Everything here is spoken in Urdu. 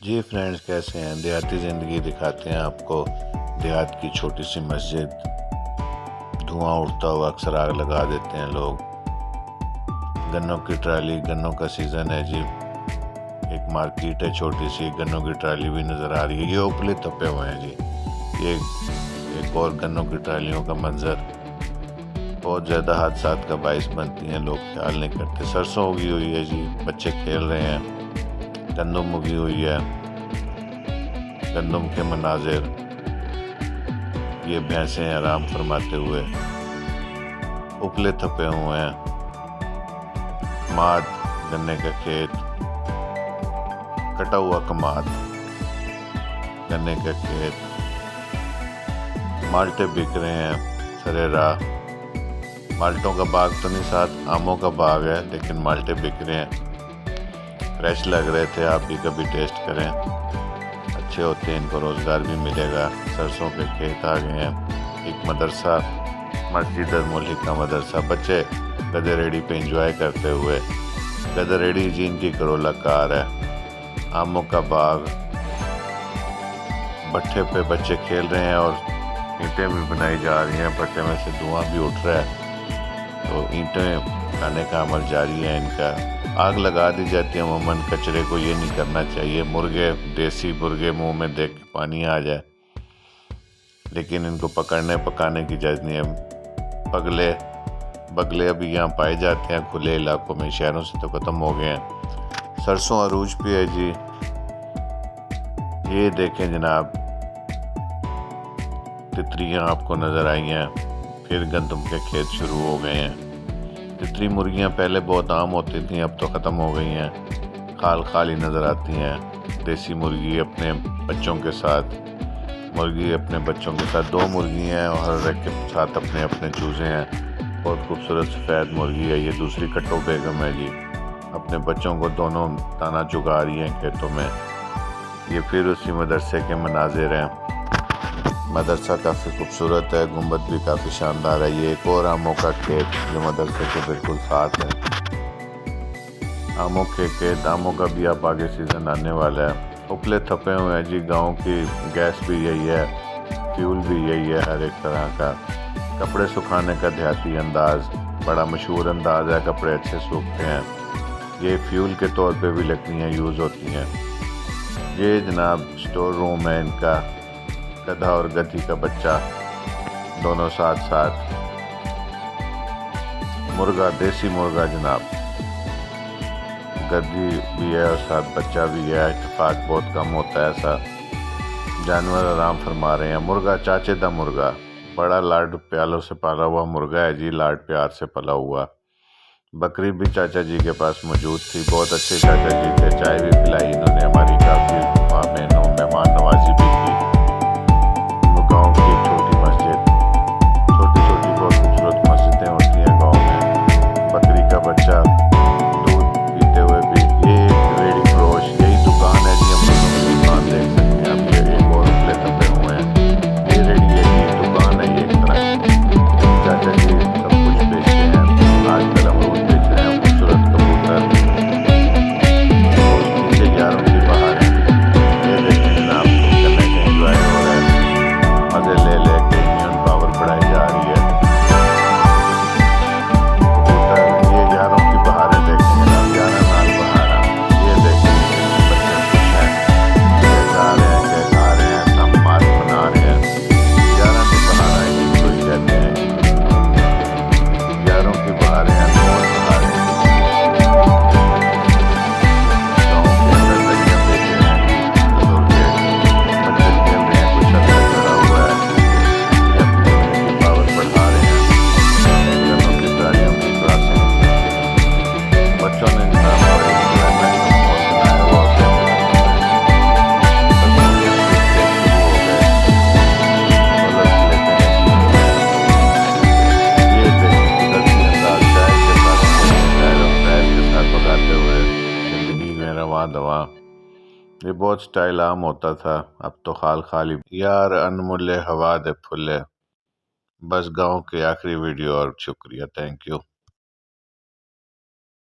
جی فرینڈز، کیسے ہیں؟ دیہاتی زندگی دکھاتے ہیں آپ کو۔ دیہات کی چھوٹی سی مسجد، دھواں اٹھتا ہوا، اکثر آگ لگا دیتے ہیں لوگ۔ گنوں کی ٹرالی، گنوں کا سیزن ہے جی، ایک مارکیٹ ہے چھوٹی سی، گنوں کی ٹرالی بھی نظر آ رہی ہے۔ یہ اوپلے تپے ہوئے ہیں جی، یہ ایک اور گنوں کی ٹرالیوں کا منظر بہت زیادہ حادثات کا باعث بنتی ہیں، لوگ خیال نہیں کرتے۔ سرسوں اگی ہوئی ہے جی، بچے کھیل رہے ہیں، گندم اگی ہوئی ہے، گندم کے مناظر، یہ بھینسیں آرام فرماتے ہوئے، اپلے تھپے ہوئے ہیں، کماد، گنے کا کھیت، کٹا ہوا کماد، گنے کا کھیت، مالٹے بک رہے ہیں سرے راہ۔ مالٹوں کا باغ تو نہیں، ساتھ آموں کا باغ ہے، لیکن مالٹے بک رہے ہیں، فریش لگ رہے تھے۔ آپ بھی کبھی ٹیسٹ کریں، اچھے ہوتے ہیں، ان کو روزگار بھی ملے گا۔ سرسوں کے کھیت آ گئے ہیں، ایک مدرسہ، مسجد الملک کا مدرسہ، بچے گدے ریڑی پہ انجوائے کرتے ہوئے۔ گدے ریڑی جن کی کرولا کار ہے، آموں کا باغ، بٹھے پہ بچے کھیل رہے ہیں اور اینٹیں بھی بنائی جا رہی ہیں، بٹھے میں سے دھواں بھی اٹھ رہا ہے، تو اینٹیں کھانے کا عمل جاری ہے ان کا۔ آگ لگا دی جاتی ہے عموماً، کچرے کو یہ نہیں کرنا چاہیے۔ مرغے، دیسی مرغے منہ میں دیکھ کے پانی آ جائے، لیکن ان کو پکانے کی اجازت نہیں ہے۔ بگلے ابھی یہاں پائے جاتے ہیں کھلے علاقوں میں، شہروں سے تو ختم ہو گئے ہیں۔ سرسوں عروج پہ ہے جی، یہ دیکھیں جناب، تتریاں آپ کو نظر آئی ہیں، پھر گندم کے کھیت شروع ہو گئے ہیں۔ تتری مرغیاں پہلے بہت عام ہوتی تھیں، اب تو ختم ہو گئی ہیں، خالی نظر آتی ہیں۔ دیسی مرغی اپنے بچوں کے ساتھ، مرغی اپنے بچوں کے ساتھ، دو مرغی ہیں اور ہر ایک کے ساتھ اپنے چوزے ہیں۔ بہت خوبصورت سفید مرغی ہے، یہ دوسری کٹو بیگم ہے جی، اپنے بچوں کو دونوں دانہ چگا رہی ہیں کھیتوں میں۔ یہ پھر اسی مدرسے کے مناظر ہیں، مدرسہ کافی خوبصورت ہے، گنبد بھی کافی شاندار ہے۔ یہ ایک اور آموں کا کھیت جو مدرسے کے بالکل ساتھ ہے۔ آموں کے کھیت، آموں کا بھی اب آگے سیزن آنے والا ہے۔ اپلے تھپے ہوئے ہیں جی، گاؤں کی گیس بھی یہی ہے، فیول بھی یہی ہے، ہر ایک طرح کا۔ کپڑے سکھانے کا دیہاتی انداز بڑا مشہور انداز ہے، کپڑے اچھے سوکھتے ہیں۔ یہ فیول کے طور پہ بھی لکڑیاں یوز ہوتی ہیں۔ یہ جناب سٹور روم ہے ان کا، گدھا اور گدھی کا بچہ دونوں ساتھ، مرغا، دیسی مرغا جناب، گدھی بھی ہے اور ساتھ بچہ بھی ہے۔ اتفاق بہت کم ہوتا ہے ایسا، جانور آرام فرما رہے ہیں۔ مرغا چاچے دا مرغا، بڑا لاڈ پیالوں سے پالا ہوا مرغا ہے جی، لاڈ پیار سے پلا ہوا۔ بکری بھی چاچا جی کے پاس موجود تھی، بہت اچھے چاچا جی تھے، چائے بھی پلائی انہوں نے، ہماری کافی مہمان نوازی بھی کی۔ گاؤں کی ایک چھوٹی مسجد، چھوٹی بہت خوبصورت مسجدیں ہوتی ہیں گاؤں میں۔ بکری کا بچہ دودھ پیتے ہوئے بھی، یہ ایک ریڑی فروش، یہی دکان ہے جی، ہم لوگوں کی دکان دیکھ سکتے ہیں آپ، یہ ایک اور اپلے تپے ہوئے ہیں، یہ ریڑی ہے جی، دکان ہے یہ ایک طرح کی۔ چاچا جی سب کچھ بیچتے ہیں، آج کل امرود بیچ رہے ہیں، خوبصورت کبوتر، نیچے یاروں کی بہار ہے۔ یہ دیکھیں جناب، کرنے کا انجوائے ہو رہا ہے، مزے لے کے امیون پاور بڑھائی جا رہی ہے۔ کبوتر، یہ یاروں کی بہاریں دیکھیں جناب، یارہ نال بہارا، یہ دیکھیں بچے خوش ہیں، یہ گا رہے ہیں، کہ گا رہے ہیں، سب مات بنا رہے ہیں۔ یارہ کی بہاریں ان کو ہی کہتے ہیں، یاروں کی بہاریں ہیں، بہت بہاریں۔ گاؤں کے اندر دریا بیٹھے ہیں جی، بزرگ بچے کھیل رہے ہیں، کوئی چھت پہ چڑھا ہوا ہے، یہ اپنی امیونٹی پاور بڑھا رہے ہیں۔ گنوں کی ٹرالیوں کی کراسنگ، بچوں نے جناب بڑے انجوائمنٹ کا ماحول بنایا ہوا ہوتا ہے کھیتوں میں۔ سرسوں کے کھیت شروع ہو گئے، کلرس لیتے ہیں جی ان میں۔ یہ دیکھیں قدرتی انداز، ٹائر کے ساتھ کھیلتے ہیں، ٹائر کے ساتھ بگاتے ہوئے زندگی میں رواں دواں۔ یہ بہت سٹائل عام ہوتا تھا، اب تو خالی یار انمولے ہوا دے پھلے۔ بس گاؤں کی آخری ویڈیو اور شکریہ، تھینک یو۔